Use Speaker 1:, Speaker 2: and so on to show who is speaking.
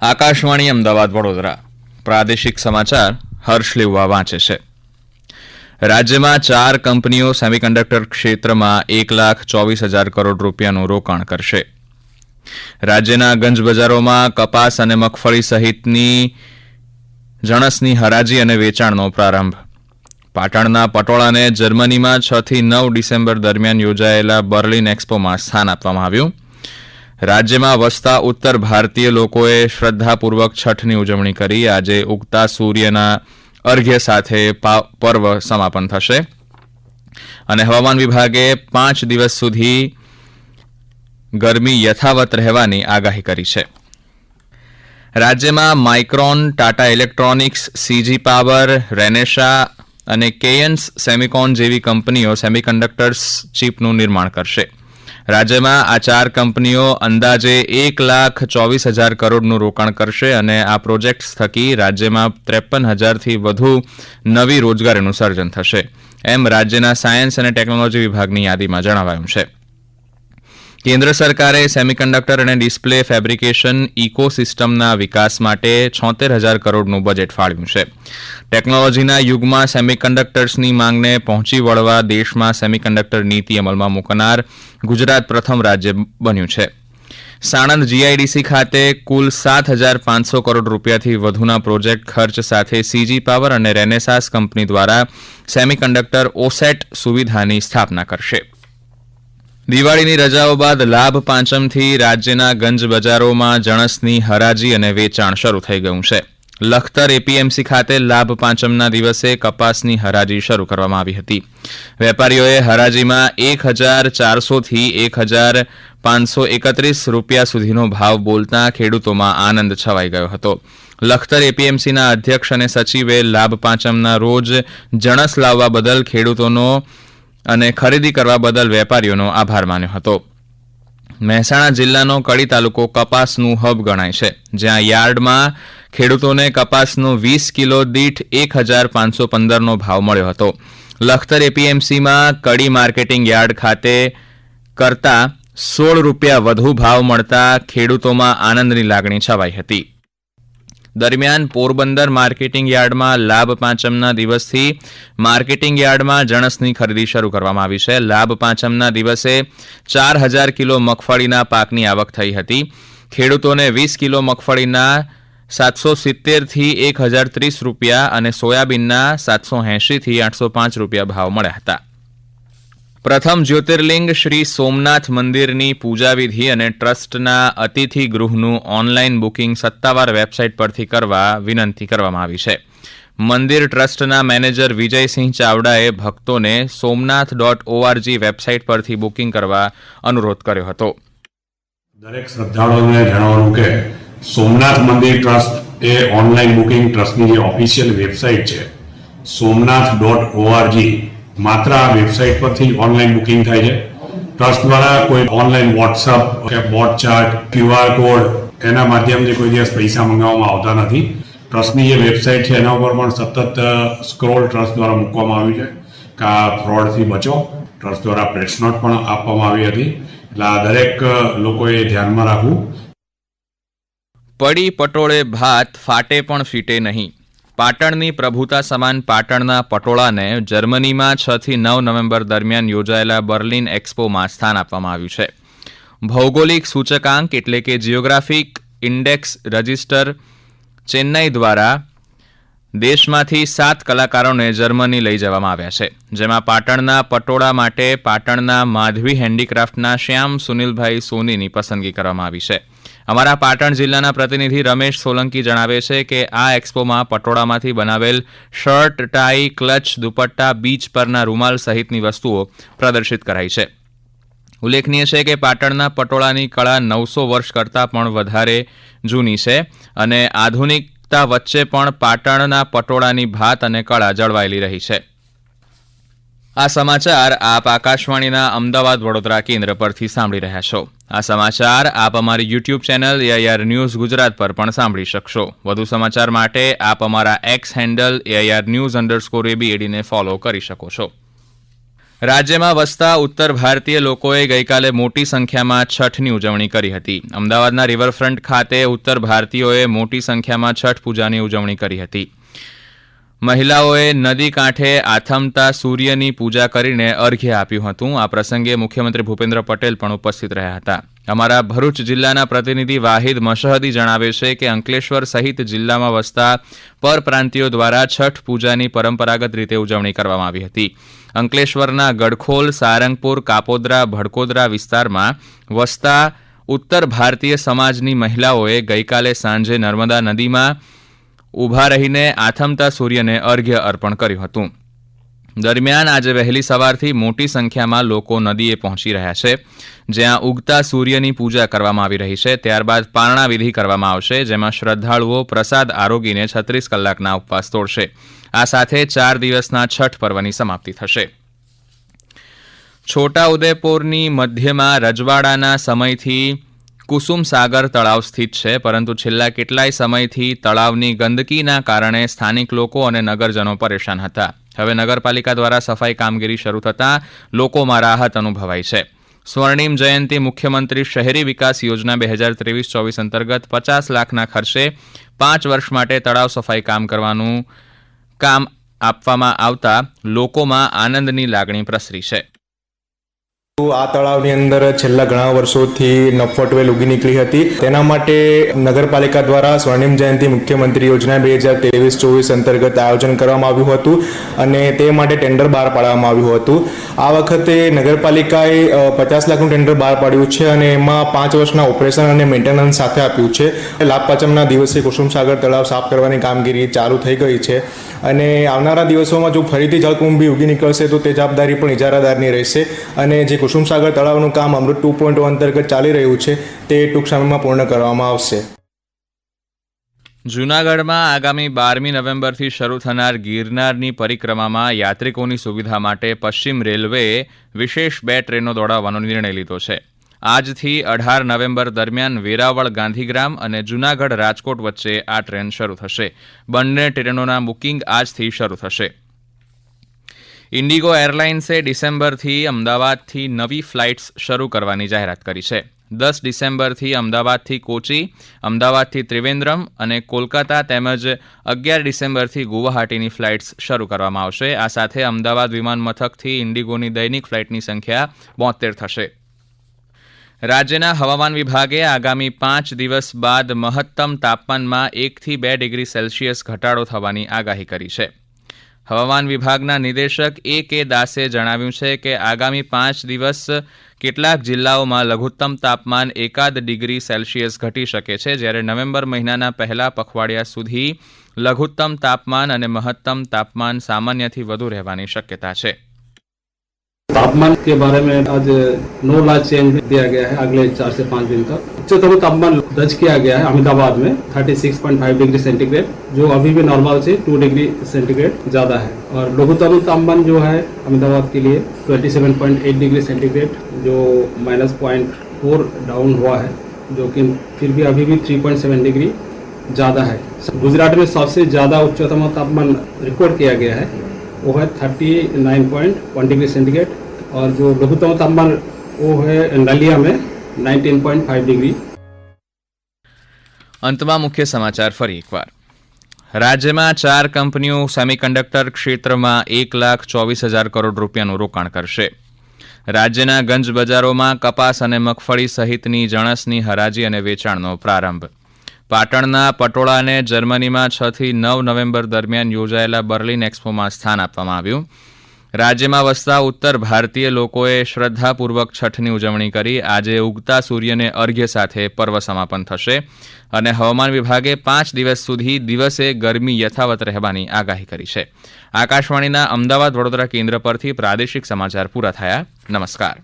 Speaker 1: આકાશવાણી અમદાવાદ વડોદરા પ્રાદેશિક સમાચાર હર્ષ લેવા વાંચે છે. રાજ્યમાં 4 કંપનીઓ સેમિકન્ડક્ટર ક્ષેત્રમાં 1,24,000 કરોડ રૂપિયાનું રોકાણ કરશે. રાજ્યના ગંજ બજારોમાં કપાસ અને મગફળી સહિતની જણસની હરાજી અને વેચાણનો પ્રારંભ. પાટણના પટોળાને જર્મનીમાં 6 થી 9 ડિસેમ્બર દરમિયાન યોજાયેલા બર્લિન એક્સપોમાં સ્થાન આપવામાં આવ્યું. રાજ્યમાં વસતા ઉત્તર ભારતીય લોકોએ શ્રદ્ધાપૂર્વક છઠની ઉજવણી કરી. આજે ઉગતા સૂર્યના અર્ઘ્ય સાથે પર્વ સમાપન થશે અને હવામાન વિભાગે 5 દિવસ સુધી ગરમી યથાવત રહેવાની આગાહી કરી છે. રાજ્યમાં Micron, Tata Electronics, CG Power, Renesas અને કેયન્સ સેમિકોન જેવી કંપનીઓ સેમિકન્ડક્ટર્સ ચીપનું નિર્માણ કરશે. રાજ્યમાં આ 4 કંપનીઓ અંદાજે 1,24,000 કરોડનું રોકાણ કરશે અને આ પ્રોજેક્ટ્સ થકી રાજ્યમાં 53,000થી વધુ નવી રોજગારીનું સર્જન થશે, એમ રાજ્યના સાયન્સ અને ટેકનોલોજી વિભાગની યાદીમાં જણાવાયું છે. કેન્દ્ર સરકારે સેમિકન્ડક્ટર અને ડિસ્પ્લે ફેબ્રિકેશન ઇકોસિસ્ટમના વિકાસ માટે 76,000 કરોડનું બજેટ ફાળવ્યું છે. ટેકનોલોજીના યુગમાં સેમિકન્ડક્ટર્સની માંગને પહોંચી વળવા દેશમાં સેમિકન્ડક્ટર નીતિ અમલમાં મૂકનાર ગુજરાત પ્રથમ રાજ્ય બન્યું છે. સાણંદ જીઆઈડીસી ખાતે કુલ 7,500 કરોડ રૂપિયાથી વધુના પ્રોજેક્ટ ખર્ચ સાથે સીજી પાવર અને રેનેસાસ કંપની દ્વારા સેમિકન્ડક્ટર ઓસેટ સુવિધાની સ્થાપના કરશે. દિવાળીની રજાઓ બાદ લાભ પાંચમથી રાજ્યના ગંજ બજારોમાં જણસની હરાજી અને વેચાણ શરૂ થઈ ગયું છે. લખતર એપીએમસી ખાતે લાભ પાંચમના દિવસે કપાસની હરાજી શરૂ કરવામાં આવી હતી. વેપારીઓએ હરાજીમાં 1,400થી 1,531 રૂપિયા સુધીનો ભાવ બોલતા ખેડૂતોમાં આનંદ છવાઈ ગયો હતો. લખતર એપીએમસીના અધ્યક્ષ અને સચિવે લાભ પાંચમના રોજ જણસ લાવવા બદલ ખેડૂતોનો અને ખરીદી કરવા બદલ વેપારીઓનો આભાર માન્યો હતો. મહેસાણા જિલ્લાનો કડી તાલુકો કપાસનું હબ ગણાય છે, જ્યાં યાર્ડમાં ખેડૂતોને કપાસનો 20 કિલો દીઠ 1,515નો ભાવ મળ્યો હતો. લખતર એપીએમસીમાં કડી માર્કેટિંગ યાર્ડ ખાતે કરતા 16 રૂપિયા વધુ ભાવ મળતા ખેડૂતોમાં આનંદની લાગણી છવાઈ હતી. દરમિયાન પોરબંદર માર્કેટિંગ યાર્ડમાં લાભ પાંચમના દિવસથી માર્કેટિંગ યાર્ડમાં જણસની ખરીદી શરૂ કરવામાં આવી છે. લાભ પાંચમના દિવસે 4,000 કિલો મગફળીના પાકની આવક થઈ હતી. ખેડૂતોને 20 કિલો મગફળીના 770થી 1,030 રૂપિયા અને સોયાબીનના 780થી 805 રૂપિયા ભાવ મળ્યા હતા. પ્રથમ જ્યોતિર્લિંગ શ્રી સોમનાથ મંદિરની પૂજાવિધિ અને ટ્રસ્ટના અતિથિ ગૃહનું ઓનલાઈન બુકિંગ સત્તાવાર વેબસાઇટ પરથી કરવા વિનંતી કરવામાં આવી છે. મંદિર ટ્રસ્ટના મેનેજર વિજયસિંહ ચાવડાએ ભક્તોને somnath.org વેબસાઇટ પરથી બુકિંગ કરવા અનુરોધ કર્યો હતો.
Speaker 2: દરેક શ્રદ્ધાળુઓને જણાવવાનું કે સોમનાથ મંદિર ટ્રસ્ટ એ ઓનલાઈન બુકિંગ ટ્રસ્ટની જે ઓફિશિયલ વેબસાઇટ છે somnath.org માત્ર આ વેબસાઇટ પરથી ઓનલાઈન બુકિંગ થાય છે. ટ્રસ્ટ દ્વારા કોઈ ઓનલાઈન વોટ્સઅપ કે બોટ ચાર્ટ, QR કોડ એના માધ્યમથી કોઈ દિવસ પૈસા મંગાવવામાં આવતા નથી. ટ્રસ્ટની જે વેબસાઇટ છે એના ઉપર પણ સતત સ્ક્રોલ ટ્રસ્ટ દ્વારા મૂકવામાં આવ્યું છે કે આ ફ્રોડથી બચો. ટ્રસ્ટ દ્વારા પ્રેસ નોટ પણ આપવામાં આવી હતી. એટલે આ દરેક લોકોએ ધ્યાનમાં રાખવું.
Speaker 1: પડી પટોળે ભાત ફાટે પણ ફીટે નહીં. પાટણની પ્રભુતા સમાન પાટણના પટોળાને જર્મનીમાં 6 થી 9 નવેમ્બર દરમિયાન યોજાયેલા બર્લિન એક્સપોમાં સ્થાન આપવામાં આવ્યું છે. ભૌગોલિક સૂચકાંક એટલે કે જિયોગ્રાફિક ઇન્ડેક્સ રજિસ્ટર ચેન્નઈ દ્વારા દેશમાંથી 7 કલાકારોને જર્મની લઈ જવામાં આવ્યા છે, જેમાં પાટણના પટોળા માટે પાટણના માધવી હેન્ડીક્રાફ્ટના શ્યામ સુનિલભાઈ સોનીની પસંદગી કરવામાં આવી છે. અમારા પાટણ જિલ્લાના પ્રતિનિધિ રમેશ સોલંકી જણાવે છે કે આ એક્સપોમાં પટોળામાંથી બનાવેલ shirt, tie, clutch, dupatta, beach પરના રૂમાલ સહિતની વસ્તુઓ પ્રદર્શિત કરાઈ છે. ઉલ્લેખનીય છે કે પાટણના પટોળાની કળા 900 વર્ષ કરતાં પણ વધારે જૂની છે અને આધુનિકતા વચ્ચે પણ પાટણના પટોળાની ભાત અને કળા જળવાયેલી રહી છે. આ સમાચાર આપ આકાશવાણીના અમદાવાદ વડોદરા કેન્દ્ર પરથી સાંભળી રહ્યા છો. આ સમાચાર આપ અમારી YouTube channel AIR news Gujarat પર પણ સાંભળી શકશો. વધુ સમાચાર માટે આપ અમારા એક્સ હેન્ડલ AIR News_ABAD ને ફોલો કરી શકો છો. રાજ્યમાં વસતા ઉત્તર ભારતીય લોકોએ ગઈકાલે મોટી સંખ્યામાં છઠની ઉજવણી કરી હતી. અમદાવાદના રિવરફ્રન્ટ ખાતે ઉત્તર ભારતીયોએ મોટી સંખ્યામાં છઠ પૂજાની ઉજવણી કરી હતી. મહિલાઓએ નદી કાંઠે આથમતા સૂર્યની પૂજા કરીને અર્ઘ્ય આપ્યું હતું. આ પ્રસંગે મુખ્યમંત્રી ભૂપેન્દ્ર પટેલ પણ ઉપસ્થિત રહ્યા હતા. અમારા ભરૂચ જિલ્લાના પ્રતિનિધિ વાહિદ મશહદી જણાવે છે કે અંકલેશ્વર સહિત જિલ્લામાં વસતા પરપ્રાંતિયો દ્વારા છઠ પૂજાની પરંપરાગત રીતે ઉજવણી કરવામાં આવી હતી. અંકલેશ્વરના ગડખોલ, સારંગપુર, કાપોદ્રા, ભડકોદરા વિસ્તારમાં વસતા ઉત્તર ભારતીય સમાજની મહિલાઓએ ગઈકાલે સાંજે નર્મદા નદીમાં ઊભા રહીને આથમતા સૂર્યને અર્ઘ્ય અર્પણ કર્યું હતું. દરમિયાન આજે વહેલી સવારથી મોટી સંખ્યામાં લોકો નદીએ પહોંચી રહ્યા છે, જ્યાં ઉગતા સૂર્યની પૂજા કરવામાં આવી રહી છે. ત્યારબાદ પારણા વિધિ કરવામાં આવશે, જેમાં શ્રદ્ધાળુઓ પ્રસાદ આરોગીને 36 કલાકના ઉપવાસ તોડશે. આ સાથે 4 દિવસના છઠ પર્વની સમાપ્તિ થશે. છોટાઉદેપુરની મધ્યમાં રજવાડાના સમયથી કુસુમ સાગર તળાવ સ્થિત છે, પરંતુ છેલ્લા કેટલાય સમયથી તળાવની ગંદકીના કારણે સ્થાનિક લોકો અને નગરજનો પરેશાન હતા. હવે નગરપાલિકા દ્વારા સફાઈ કામગીરી શરૂ થતાં લોકોમાં રાહત અનુભવાઈ છે. સ્વર્ણિમ જયંતિ મુખ્યમંત્રી શહેરી વિકાસ યોજના 2023-24 અંતર્ગત 50 લાખના ખર્ચે 5 વર્ષ માટે તળાવ સફાઈ કામ કરવાનું કામ આપવામાં આવતા લોકોમાં આનંદની લાગણી પ્રસરી છે.
Speaker 3: આ તળાવની અંદર છેલ્લા ઘણા વર્ષોથી નફ્ફટવેલ ઉગી નીકળી હતી. તેના માટે નગરપાલિકા દ્વારા સ્વર્ણિમ જયંતિ મુખ્યમંત્રી યોજના 2023-24 અંતર્ગત આયોજન કરવામાં આવ્યું હતું અને તે માટે ટેન્ડર બહાર પાડવામાં આવ્યું હતું. આ વખતે નગરપાલિકાએ 50 લાખનું ટેન્ડર બહાર પાડ્યું છે અને એમાં 5 વર્ષના ઓપરેશન અને મેન્ટેનન્સ સાથે આપ્યું છે. લાભ પાંચમના દિવસે કુસુમસાગર તળાવ સાફ કરવાની કામગીરી ચાલુ થઈ ગઈ છે અને આવનારા દિવસોમાં જો ફરીથી જળકુંભી ઉગી નીકળશે તો તે જવાબદારી પણ ઇજારાદારની રહેશે અને જે કુસુમસાગર તળાવનું કામ અમૃત 2.0 અંતર્ગત ચાલી રહ્યું છે તે ટૂંક સમયમાં પૂર્ણ કરવામાં આવશે.
Speaker 1: જૂનાગઢમાં આગામી 12મી નવેમ્બરથી શરૂ થનાર ગિરનારની પરિક્રમામાં યાત્રિકોની સુવિધા માટે પશ્ચિમ રેલવેએ વિશેષ 2 ટ્રેનો દોડાવવાનો નિર્ણય લીધો છે. આજથી 18 નવેમ્બર દરમિયાન વેરાવળ ગાંધીગ્રામ અને જૂનાગઢ રાજકોટ વચ્ચે આ ટ્રેન શરૂ થશે. બંને ટ્રેનોના બુકિંગ આજથી શરૂ થશે. ઇન્ડિગો એરલાઇન્સે ડિસેમ્બરથી અમદાવાદથી નવી ફ્લાઇટ્સ શરૂ કરવાની જાહેરાત કરી છે. 10 ડિસેમ્બરથી અમદાવાદથી કોચી, અમદાવાદથી ત્રિવેન્દ્રમ અને કોલકાતા તેમજ 11 ડિસેમ્બરથી ગુવાહાટીની ફ્લાઇટ્સ શરૂ કરવામાં આવશે. આ સાથે અમદાવાદ વિમાન મથકથી ઇન્ડિગોની દૈનિક ફ્લાઇટની સંખ્યા 72 થશે. રાજ્યના હવામાન વિભાગે આગામી 5 દિવસ બાદ મહત્તમ તાપમાનમાં 1 થી 2 ડિગ્રી સેલ્સિયસ ઘટાડો થવાની આગાહી કરી છે. હવામાન વિભાગના નિદેશક A.K. દાસે જણાવ્યું છે કે આગામી 5 દિવસ કેટલાક જિલ્લાઓમાં લઘુત્તમ તાપમાન 1 ડિગ્રી સેલ્સિયસ ઘટી શકે છે, જ્યારે નવેમ્બર મહિનાના પહેલા પખવાડિયા સુધી લઘુત્તમ તાપમાન અને મહત્તમ તાપમાન સામાન્યથી વધુ રહેવાની શક્યતા છે.
Speaker 4: तापमान के बारे में आज नो लार्ज चेंज दिया गया है अगले 4 से 5 दिन तक. उच्चतम तापमान दर्ज किया गया है अहमदाबाद में 36.5 डिग्री सेंटीग्रेड, जो अभी भी नॉर्मल से 2 डिग्री सेंटीग्रेड ज़्यादा है. और लघुत्तम तापमान जो है अहमदाबाद के लिए 27.8 डिग्री सेंटीग्रेड, जो -0.4 डाउन हुआ है, जो कि फिर भी अभी भी 3.7 डिग्री ज़्यादा है. गुजरात में सबसे ज़्यादा उच्चतम तापमान रिकॉर्ड किया गया है, वो है 39.1 डिग्री सेंटीग्रेड. और जो लघुत्तम तापमान वो है नलिया में 19.5 डिग्री.
Speaker 1: અંતમાં મુખ્ય સમાચાર ફરી એકવાર. રાજ્યમાં 4 કંપનીઓ સેમિકન્ડક્ટર ક્ષેત્રમાં 1,24,000 કરોડ રૂપિયાનું રોકાણ કરશે. રાજ્યના ગંજ બજારોમાં કપાસ અને મગફળી સહિતની જણસની હરાજી અને વેચાણનો પ્રારંભ. પાટણના પટોળાને જર્મનીમાં 6 થી 9 નવેમ્બર દરમિયાન યોજાયેલા બર્લિન એક્સપોમાં સ્થાન આપવામાં આવ્યું. રાજ્યમાં વસતા ઉત્તર ભારતીય લોકોએ શ્રદ્ધાપૂર્વક છઠની ઉજવણી કરી. આજે ઉગતા સૂર્યને અર્ઘ્ય સાથે પર્વ સમાપન થશે અને હવામાન વિભાગે 5 દિવસ સુધી દિવસે ગરમી યથાવત રહેવાની આગાહી કરી છે. આકાશવાણીના અમદાવાદ વડોદરા કેન્દ્ર પરથી પ્રાદેશિક સમાચાર પૂરા થયા. નમસ્કાર.